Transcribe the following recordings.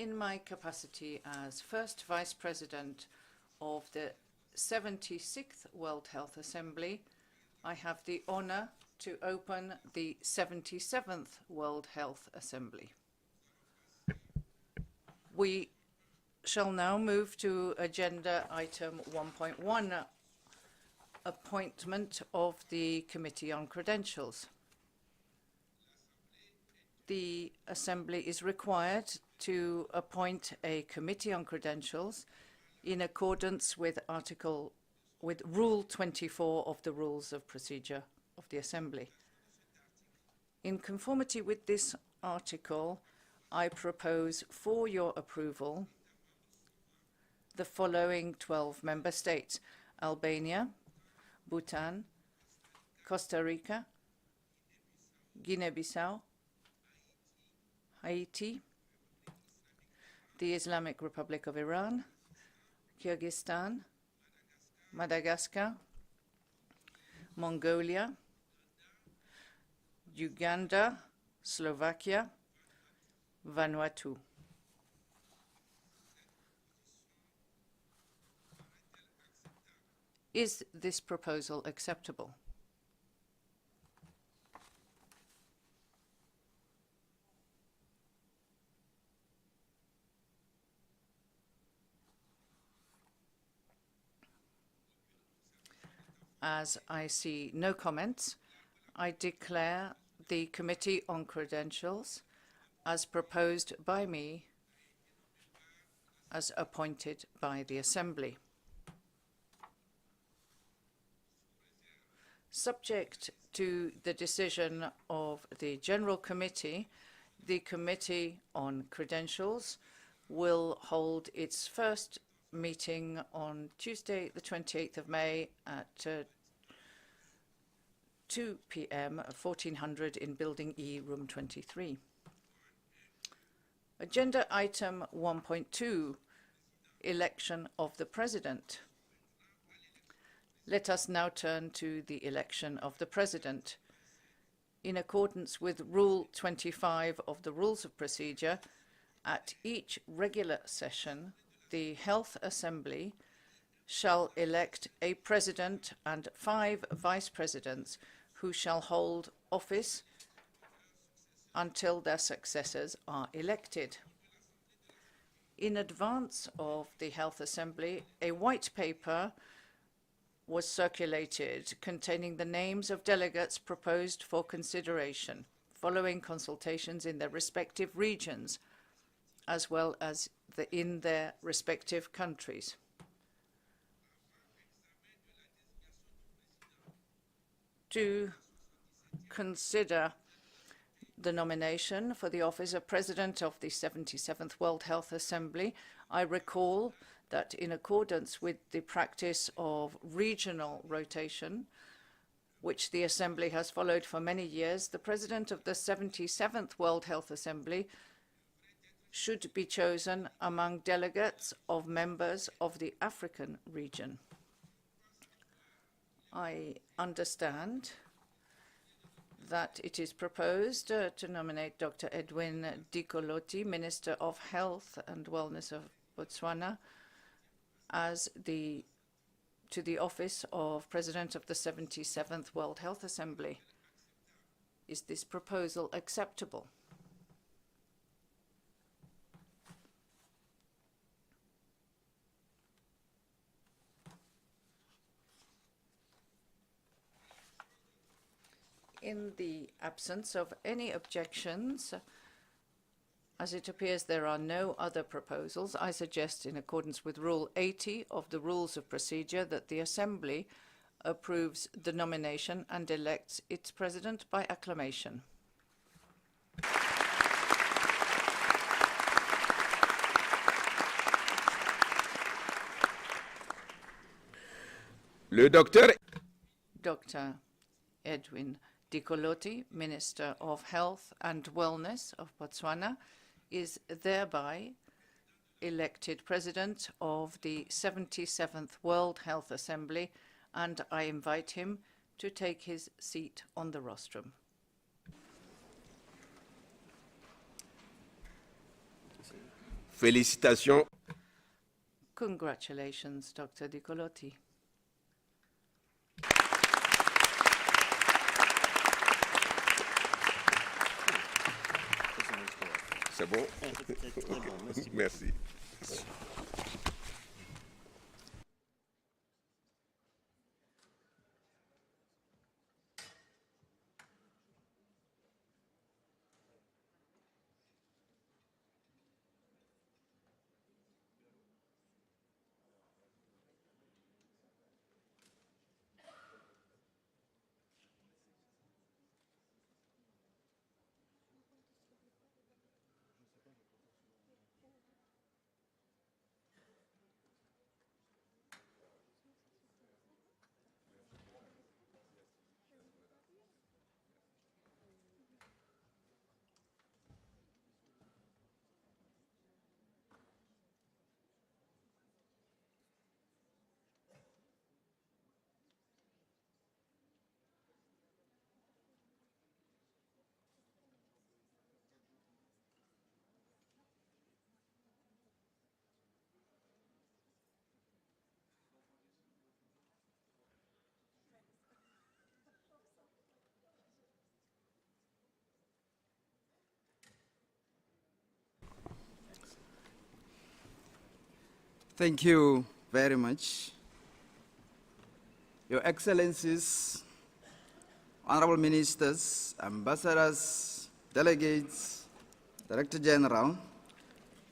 In my capacity as first Vice President of the 76th World Health Assembly, I have the honor to open the 77th World Health Assembly. We shall now move to agenda item 1.1, appointment of the Committee on Credentials. The Assembly is required to appoint a Committee on Credentials in accordance with Rule 24 of the Rules of Procedure of the Assembly. In conformity with this article, I propose for your approval the following 12 member states: Albania, Bhutan, Costa Rica, Guinea-Bissau, Haiti, the Islamic Republic of Iran, Kyrgyzstan, Madagascar, Mongolia, Uganda, Slovakia, Vanuatu. Is this proposal acceptable? As I see no comments, I declare the Committee on Credentials as proposed by me as appointed by the Assembly. Subject to the decision of the General Committee, the Committee on Credentials will hold its first meeting on Tuesday, the 28th of May at 2 p.m. at 1400 in Building E, Room 23. Agenda item 1.2, election of the President. Let us now turn to the election of the President. In accordance with Rule 25 of the Rules of Procedure, at each regular session, the Health Assembly shall elect a President and 5 Vice Presidents who shall hold office until their successors are elected. In advance of the Health Assembly, a white paper was circulated containing the names of delegates proposed for consideration, following consultations in their respective regions, as well as in their respective countries. To consider the nomination for the office of President of the 77th World Health Assembly, I recall that in accordance with the practice of regional rotation, which the Assembly has followed for many years, the President of the 77th World Health Assembly should be chosen among delegates of members of the African region. I understand that it is proposed to nominate Dr. Edwin Dikolotti, Minister of Health and Wellness of Botswana, to the office of President of the 77th World Health Assembly. Is this proposal acceptable? In the absence of any objections, as it appears there are no other proposals, I suggest, in accordance with Rule 80 of the Rules of Procedure, that the Assembly approves the nomination and elects its President by acclamation. Le docteur Dr. Edwin Dikolotti, Minister of Health and Wellness of Botswana, is thereby elected President of the 77th World Health Assembly, and I invite him to take his seat on the rostrum. Félicitations. Congratulations, Dr. Di Colotti. C'est bon? Merci. Thank you very much. Your Excellencies, Honorable Ministers, Ambassadors, Delegates, Director General,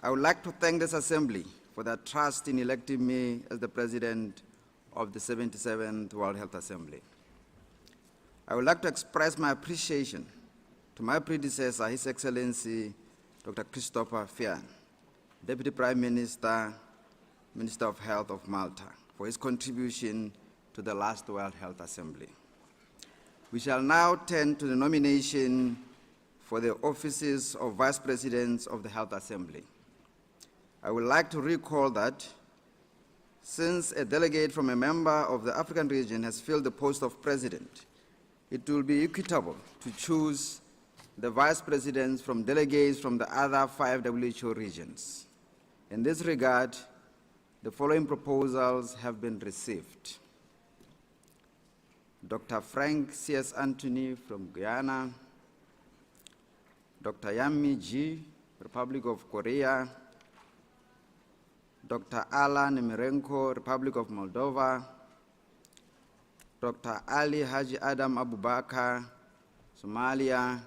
I would like to thank this Assembly for their trust in electing me as the President of the 77th World Health Assembly. I would like to express my appreciation to my predecessor, His Excellency Dr. Christopher Fian, Deputy Prime Minister, Minister of Health of Malta, for his contribution to the last World Health Assembly. We shall now turn to the nomination for the offices of Vice Presidents of the Health Assembly. I would like to recall that since a delegate from a member of the African region has filled the post of President, it will be equitable to choose the Vice Presidents from delegates from the other 5 WHO regions. In this regard, the following proposals have been received. Dr. Frank C.S. Anthony from Guyana, Dr. Yami G., Republic of Korea, Dr. Alan Nemirenko, Republic of Moldova, Dr. Ali Haji Adam Abubakar, Somalia,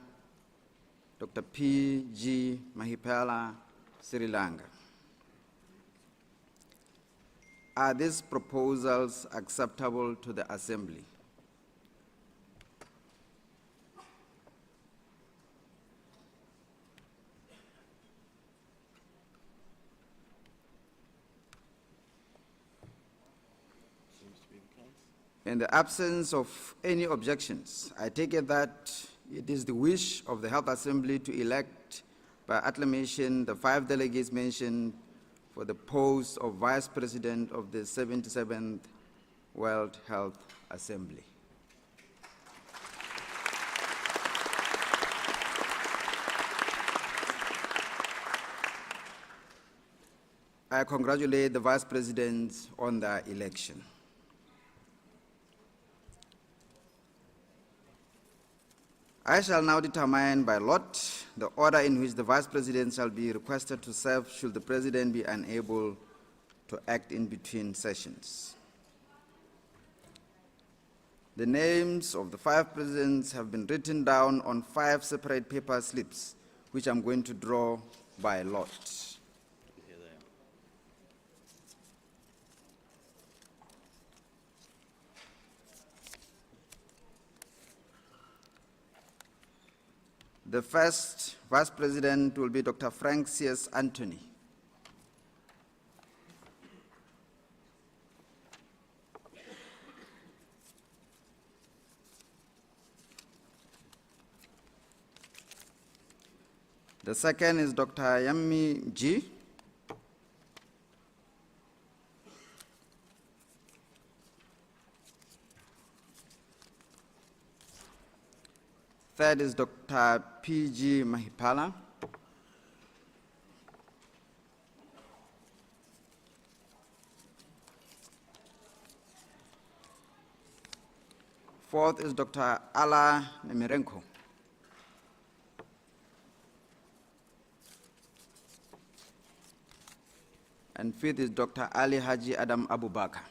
Dr. P.G. Mahipela, Sri Lanka. Are these proposals acceptable to the Assembly? In the absence of any objections, I take it that it is the wish of the Health Assembly to elect by acclamation the 5 delegates mentioned for the post of Vice President of the 77th World Health Assembly. I congratulate the Vice Presidents on their election. I shall now determine by lot the order in which the Vice President shall be requested to serve should the President be unable to act in between sessions. The names of the 5 Presidents have been written down on 5 separate paper slips, which I'm going to draw by lot. The first Vice President will be Dr. Frank C.S. Anthony. The second is Dr. Yami G. Third is Dr. P.G. Mahipala. Fourth is Dr. Ala Nemirenko. And fifth is Dr. Ali Haji Adam Abubakar.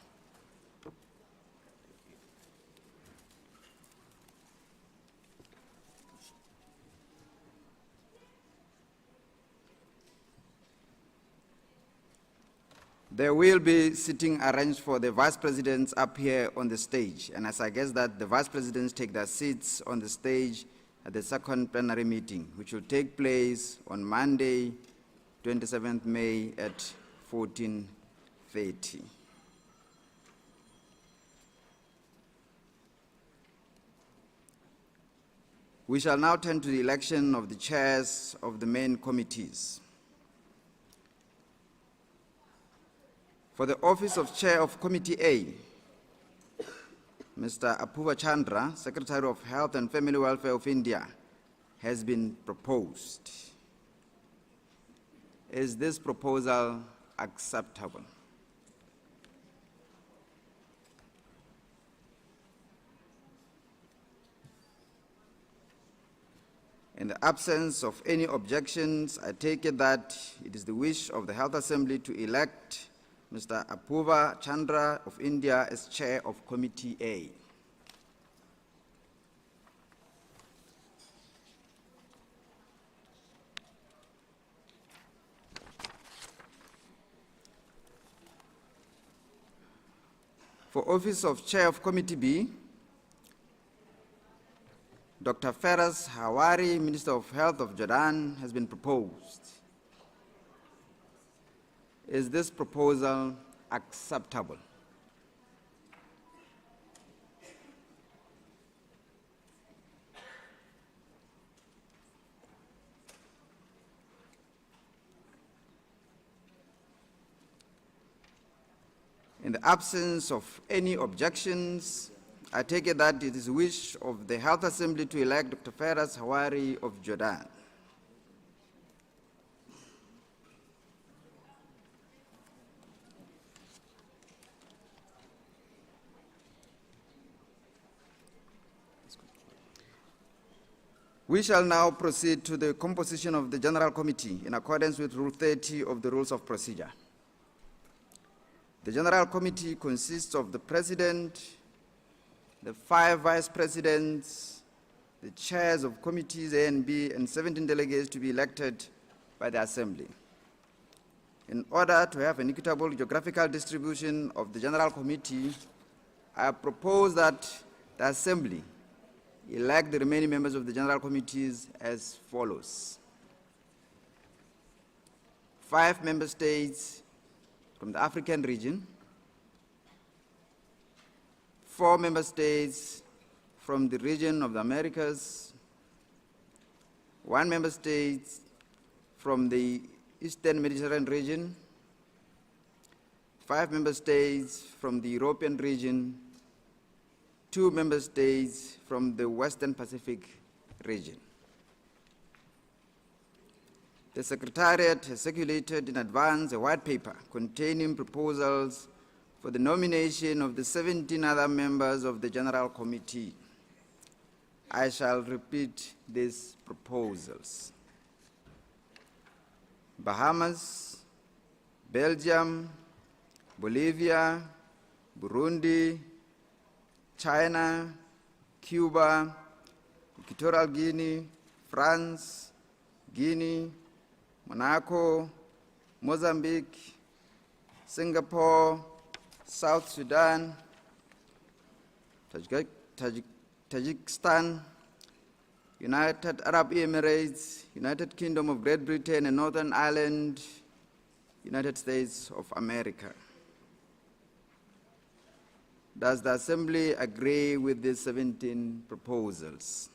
There will be sitting arranged for the vice presidents up here on the stage. And as I guess that the vice presidents take their seats on the stage at the second plenary meeting, which will take place on Monday, 27th May at 14:30. We shall now turn to the election of the chairs of the main committees. For the office of Chair of Committee A, Mr. Apuva Chandra, Secretary of Health and Family Welfare of India, has been proposed. Is this proposal acceptable? In the absence of any objections, I take it that it is the wish of the Health Assembly to elect Mr. Apuva Chandra of India as Chair of Committee A. For office of Chair of Committee B, Dr. Feras Hawari, Minister of Health of Jordan, has been proposed. Is this proposal acceptable? In the absence of any objections, I take it that it is the wish of the Health Assembly to elect Dr. Feras Hawari of Jordan. We shall now proceed to the composition of the General Committee in accordance with Rule 30 of the Rules of Procedure. The General Committee consists of the President, the 5 Vice Presidents, the Chairs of Committees A and B, and 17 delegates to be elected by the Assembly. In order to have an equitable geographical distribution of the General Committee, I propose that the Assembly elect the remaining members of the General Committees as follows: 5 member states from the African region, 4 member states from the region of the Americas, 1 member state from the Eastern Mediterranean region, 5 member states from the European region, 2 member states from the Western Pacific region. The Secretariat has circulated in advance a white paper containing proposals for the nomination of the 17 other members of the General Committee. I shall repeat these proposals: Bahamas, Belgium, Bolivia, Burundi, China, Cuba, Equatorial Guinea, France, Guinea, Monaco, Mozambique, Singapore, South Sudan, Tajikistan, United Arab Emirates, United Kingdom of Great Britain and Northern Ireland, United States of America. Does the Assembly agree with these 17 proposals?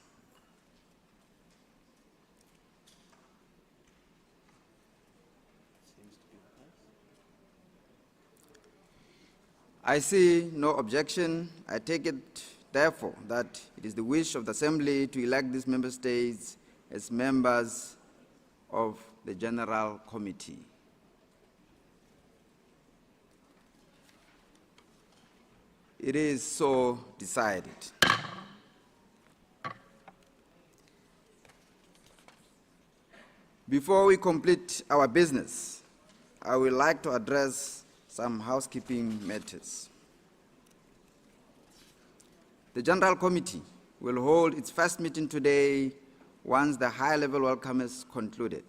I see no objection. I take it, therefore, that it is the wish of the Assembly to elect these member states as members of the General Committee. It is so decided. Before we complete our business, I would like to address some housekeeping matters. The General Committee will hold its first meeting today once the high-level welcome is concluded.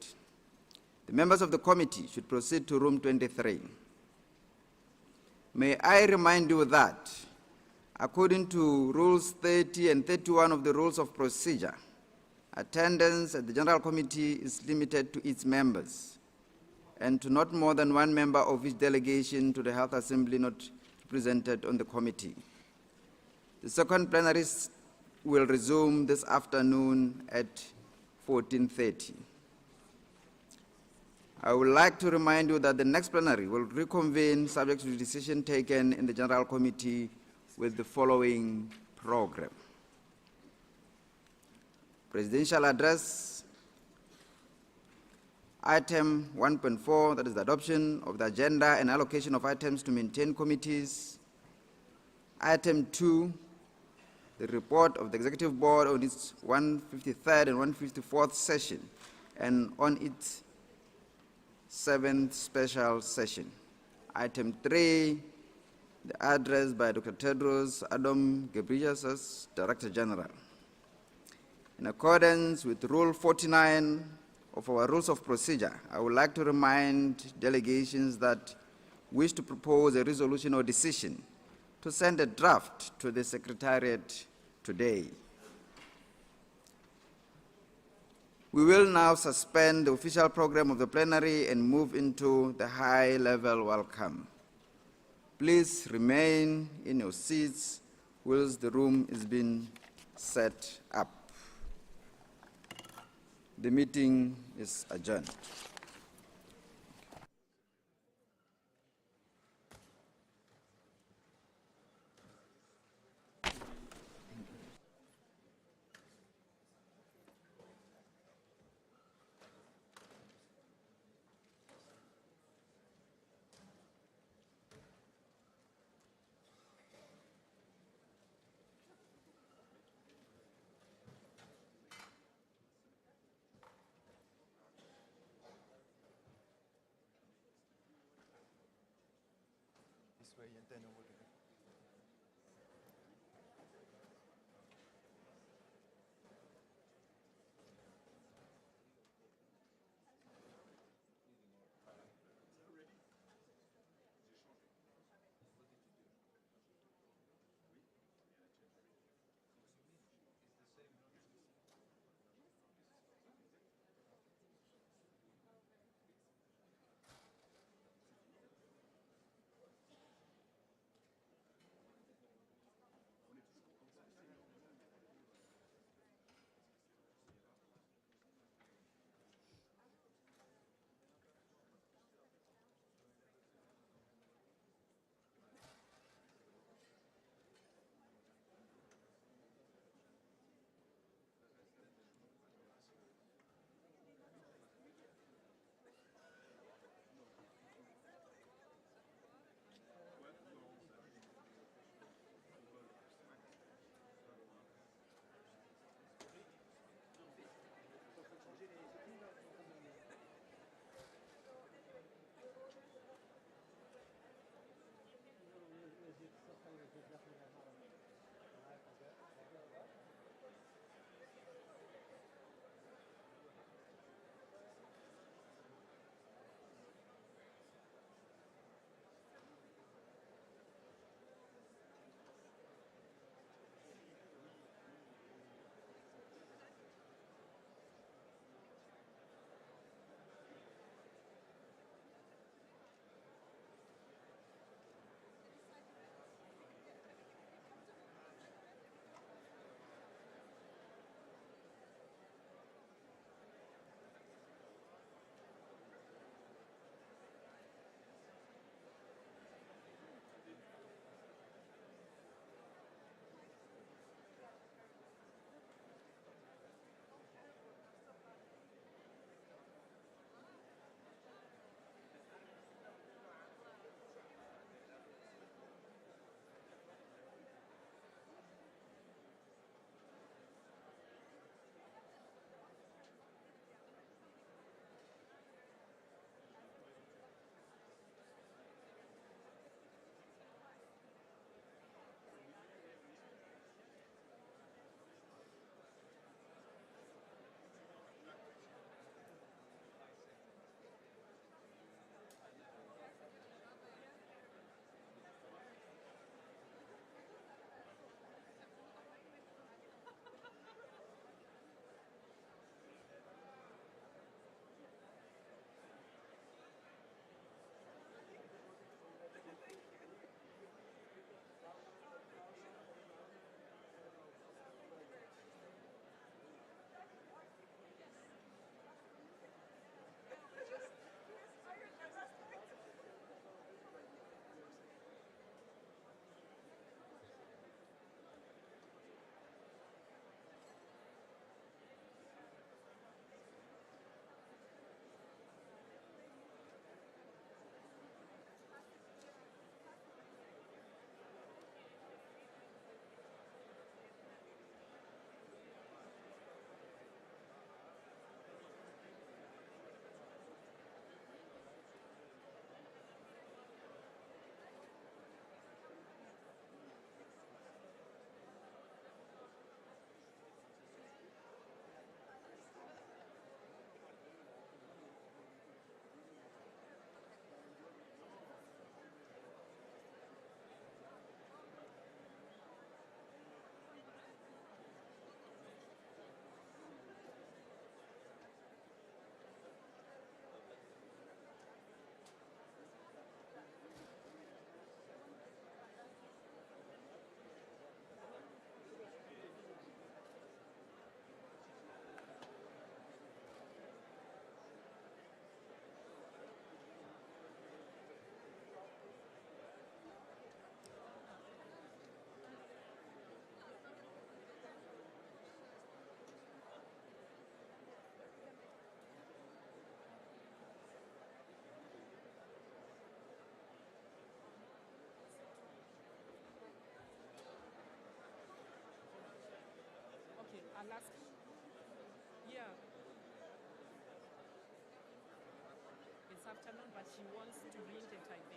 The members of the committee should proceed to room 23. May I remind you that, according to Rules 30 and 31 of the Rules of Procedure, attendance at the General Committee is limited to its members and to not more than one member of each delegation to the Health Assembly not represented on the committee. The second plenary will resume this afternoon at 14:30. I would like to remind you that the next plenary will reconvene subject to the decision taken in the General Committee with the following program. Presidential address, item 1.4, that is the adoption of the agenda and allocation of items to maintain committees. Item 2, the report of the Executive Board on its 153rd and 154th session and on its 7th special session. Item 3, the address by Dr. Tedros Adhanom Ghebreyesus, Director General. In accordance with Rule 49 of our Rules of Procedure, I would like to remind delegations that wish to propose a resolution or decision to send a draft to the Secretariat today. We will now suspend the official program of the plenary and move into the high-level welcome. Please remain in your seats whilst the room is being set up. The meeting is adjourned. she wants to reintegrate